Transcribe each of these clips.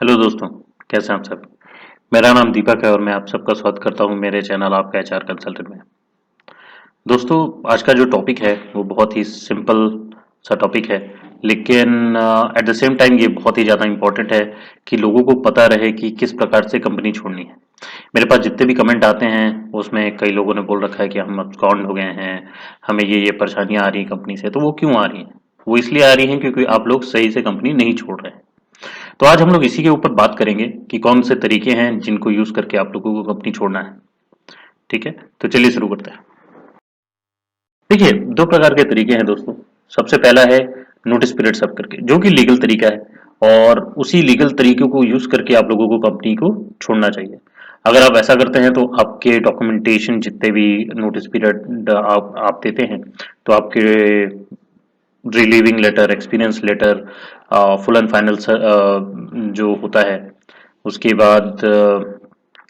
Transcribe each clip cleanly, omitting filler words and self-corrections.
Hello दोस्तों, कैसे हैं आप सब। मेरा नाम दीपक है और मैं आप सबका स्वागत करता हूं मेरे चैनल आपका एचआर कंसल्टेंट में। दोस्तों, आज का जो टॉपिक है वो बहुत ही सिंपल सा टॉपिक है, लेकिन एट द सेम टाइम ये बहुत ही ज़्यादा इम्पोर्टेंट है कि लोगों को पता रहे कि किस प्रकार से कंपनी छोड़नी है। मेरे पास जितने भी कमेंट आते हैं उसमें कई लोगों ने बोल रखा है कि हम अब्सकॉन्ड हो गए हैं, हमें ये परेशानियां आ रही हैं कंपनी से। तो वो क्यों आ रही हैं? वो इसलिए आ रही हैं क्योंकि आप लोग सही से कंपनी नहीं छोड़ रहे हैं। तो आज हम लोग इसी के ऊपर बात करेंगे कि कौन से तरीके हैं जिनको यूज करके आप लोगों को कंपनी छोड़ना है। ठीक है, तो चलिए शुरू करते हैं। देखिए, दो प्रकार के तरीके हैं दोस्तों। सबसे पहला है नोटिस पीरियड सर्व करके, जो कि लीगल तरीका है और उसी लीगल तरीके को यूज करके आप लोगों को कंपनी को छोड़ना चाहिए। अगर आप ऐसा करते हैं तो आपके डॉक्यूमेंटेशन जितने भी नोटिस पीरियड आप देते हैं, तो आपके relieving letter, experience letter, full and final जो होता है, उसके बाद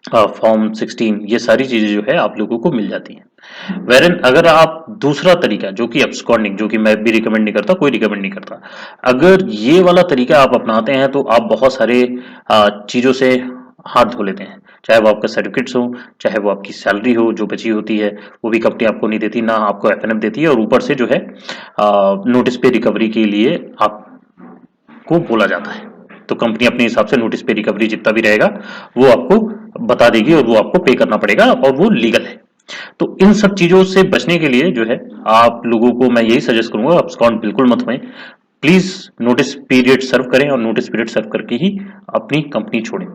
फॉर्म 16, ये सारी चीजें जो है आप लोगों को मिल जाती हैं। वेरन अगर आप दूसरा तरीका जो कि एब्सकॉन्डिंग, जो कि मैं भी रिकमेंड नहीं करता, कोई रिकमेंड नहीं करता, अगर ये वाला तरीका आप अपनाते हैं तो आप बहुत सारे चीजों से हाथ धो लेते हैं। चाहे वो आपका सर्टिफिकेट्स हो, चाहे वो आपकी सैलरी हो जो बची होती है, वो भी कंपनी आपको नहीं देती, ना आपको एफएनएफ देती है, और ऊपर से जो है नोटिस पे रिकवरी के लिए आपको बोला जाता है। तो कंपनी अपने हिसाब से नोटिस पे रिकवरी जितना भी रहेगा वो आपको बता देगी और वो आपको पे करना पड़ेगा और वो लीगल है। तो इन सब चीजों से बचने के लिए जो है आप लोगों को मैं यही सजेस्ट करूंगा, अब्सकॉन्ड बिल्कुल मत होएं। प्लीज नोटिस पीरियड सर्व करें और नोटिस पीरियड सर्व करके ही अपनी कंपनी छोड़ें।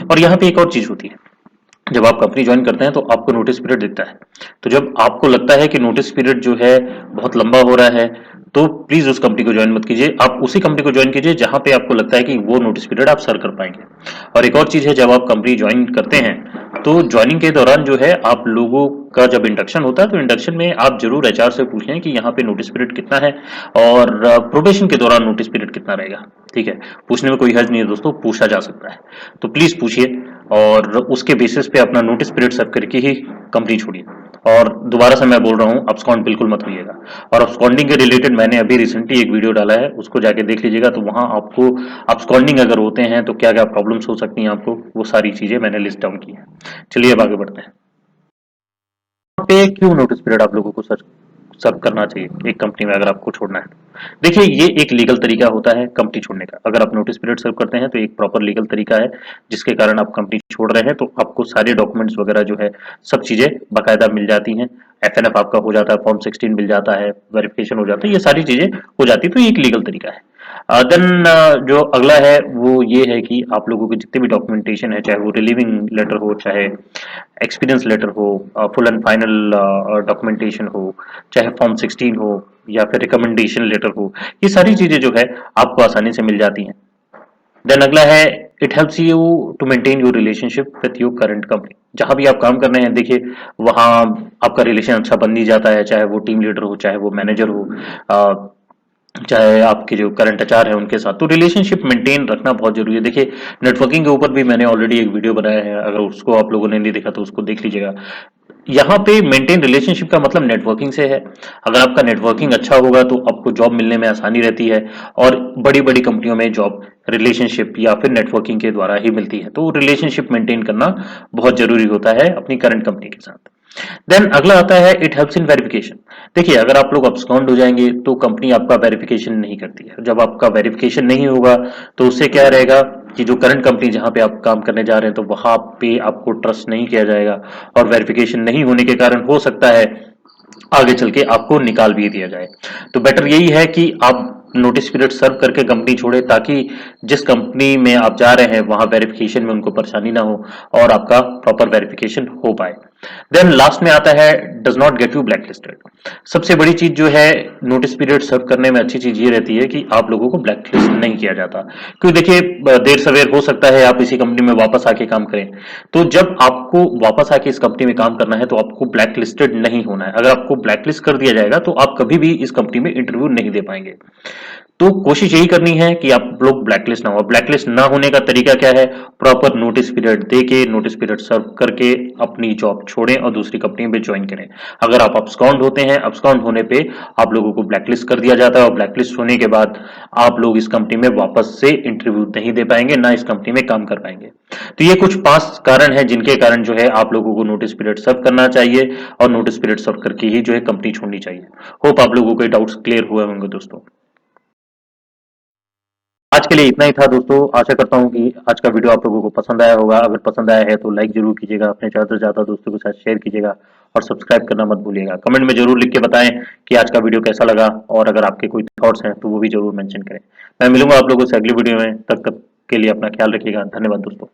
और यहाँ पे एक और चीज होती है, जब आप कंपनी ज्वाइन करते हैं तो आपको नोटिस पीरियड दिखता है। तो जब आपको लगता है कि नोटिस पीरियड जो है बहुत लंबा हो रहा है, तो प्लीज उस कंपनी को ज्वाइन मत कीजिए। आप उसी कंपनी को ज्वाइन कीजिए जहां पे आपको लगता है कि वो नोटिस पीरियड आप सर कर पाएंगे। और एक और चीज है, जब आप कंपनी ज्वाइन करते हैं तो ज्वाइनिंग के दौरान जो है आप लोगों का जब इंडक्शन होता है तो इंडक्शन में आप जरूर एचआर से पूछ लें कि यहाँ पे नोटिस पीरियड कितना है और प्रोबेशन के दौरान नोटिस पीरियड कितना रहेगा। ठीक है, पूछने में कोई हर्ज नहीं है दोस्तों, पूछा जा सकता है। तो प्लीज पूछिए और उसके बेसिस पे अपना नोटिस पीरियड सर्व करके ही कंपनी छोड़िए। और दोबारा से मैं बोल रहा हूँ, अब्सकॉन्ड बिल्कुल मत होइएगा। और अब्सकॉन्डिंग के रिलेटेड मैंने अभी रिसेंटली एक वीडियो डाला है, उसको जाके देख लीजिएगा। तो वहां आपको अब्सकॉन्डिंग अगर होते हैं तो क्या क्या प्रॉब्लम्स हो सकती हैं आपको, वो सारी चीजें मैंने लिस्ट डाउन की है। चलिए अब आगे बढ़ते हैं। यहाँ पे क्यों नोटिस पीरियड आप लोगों को सर्व सर्व करना चाहिए एक कंपनी में अगर आपको छोड़ना है तो? देखिए, ये एक लीगल तरीका होता है कंपनी छोड़ने का। अगर आप नोटिस पीरियड सर्व करते हैं तो एक प्रॉपर लीगल तरीका है जिसके कारण आप कंपनी छोड़ रहे हैं। तो आपको सारे डॉक्यूमेंट्स वगैरह जो है सब चीजें बाकायदा मिल जाती हैं। एफएनएफ आपका हो जाता है, फॉर्म 16 मिल जाता है, वेरिफिकेशन हो जाता है, ये सारी चीजें हो जाती है। तो ये एक लीगल तरीका है। देन जो अगला है वो ये है कि आप लोगों के जितने भी डॉक्यूमेंटेशन है, चाहे वो रिलीविंग लेटर हो, चाहे एक्सपीरियंस लेटर हो, फुल एंड फाइनल डॉक्यूमेंटेशन हो, चाहे फॉर्म 16 हो, या फिर रिकमेंडेशन लेटर हो, ये सारी चीजें जो है आपको आसानी से मिल जाती हैं। देन अगला है, it helps you to maintain your relationship with your current company. जहां भी आप काम कर रहे हैं, देखिए वहां आपका रिलेशन अच्छा बन ही जाता है, चाहे वो टीम लीडर हो, चाहे वो मैनेजर हो, चाहे आपके जो करंट एचआर है उनके साथ। तो रिलेशनशिप मेंटेन रखना बहुत जरूरी है। देखिए, नेटवर्किंग के ऊपर भी मैंने ऑलरेडी एक वीडियो बनाया है, अगर उसको आप लोगों ने नहीं देखा तो उसको देख लीजिएगा। यहाँ पे मेंटेन रिलेशनशिप का मतलब नेटवर्किंग से है। अगर आपका नेटवर्किंग अच्छा होगा तो आपको जॉब मिलने में आसानी रहती है। और बड़ी बड़ी कंपनियों में जॉब रिलेशनशिप या फिर नेटवर्किंग के द्वारा ही मिलती है। तो रिलेशनशिप मेंटेन करना बहुत जरूरी होता है अपनी करंट कंपनी के साथ। देन अगला आता है, इट हेल्प्स इन वेरिफिकेशन। देखिए, अगर आप लोग अब्सकॉन्ड हो जाएंगे तो कंपनी आपका वेरिफिकेशन नहीं करती है। जब आपका वेरिफिकेशन नहीं होगा तो उससे क्या रहेगा कि जो करंट कंपनी जहां पे आप काम करने जा रहे हैं तो वहां पे आपको ट्रस्ट नहीं किया जाएगा। और वेरिफिकेशन नहीं होने के कारण हो सकता है आगे चल के आपको निकाल भी दिया जाए। तो बेटर यही है कि आप नोटिस पीरियड सर्व करके कंपनी छोड़े, ताकि जिस कंपनी में आप जा रहे हैं वहां वेरिफिकेशन में उनको परेशानी ना हो और आपका प्रॉपर वेरिफिकेशन हो पाए। देन लास्ट में आता है, does not get you blacklisted. सबसे बड़ी चीज जो है नोटिस पीरियड सर्व करने में अच्छी चीज ये रहती है कि आप लोगों को ब्लैकलिस्ट नहीं किया जाता। क्योंकि देखिए, देर सवेर हो सकता है आप इसी कंपनी में वापस आके काम करें। तो जब आपको वापस आके इस कंपनी में काम करना है तो आपको ब्लैक लिस्टेड नहीं होना है। अगर आपको ब्लैक लिस्ट कर दिया जाएगा तो आप कभी भी इस कंपनी में इंटरव्यू नहीं दे पाएंगे। तो कोशिश यही करनी है कि आप लोग ब्लैकलिस्ट ना हो। ब्लैकलिस्ट ना होने का तरीका क्या है? प्रॉपर नोटिस पीरियड दे के, नोटिस पीरियड सर्व करके अपनी जॉब छोड़ें और दूसरी कंपनी में ज्वाइन करें। अगर आप abscond होते हैं, abscond होने पे आप लोगों को ब्लैकलिस्ट कर दिया जाता है और ब्लैकलिस्ट होने के बाद आप लोग इस कंपनी में वापस से इंटरव्यू नहीं दे पाएंगे, ना इस कंपनी में काम कर पाएंगे। तो ये कुछ 5 कारण हैं जिनके कारण जो है आप लोगों को नोटिस पीरियड सर्व करना चाहिए और नोटिस पीरियड सर्व करके ही जो है कंपनी छोड़नी चाहिए। होप आप लोगों के डाउट्स क्लियर हुए होंगे दोस्तों। आज के लिए इतना ही था दोस्तों। आशा करता हूँ कि आज का वीडियो आप लोगों को पसंद आया होगा। अगर पसंद आया है तो लाइक जरूर कीजिएगा, अपने ज़्यादा से ज़्यादा दोस्तों के साथ शेयर कीजिएगा और सब्सक्राइब करना मत भूलिएगा। कमेंट में जरूर लिख के बताएं कि आज का वीडियो कैसा लगा और अगर आपके कोई थॉट्स हैं तो वो भी जरूर मेंशन करें। मैं मिलूंगा आप लोगों से अगली वीडियो में, तब तक के लिए अपना ख्याल रखिएगा। धन्यवाद दोस्तों।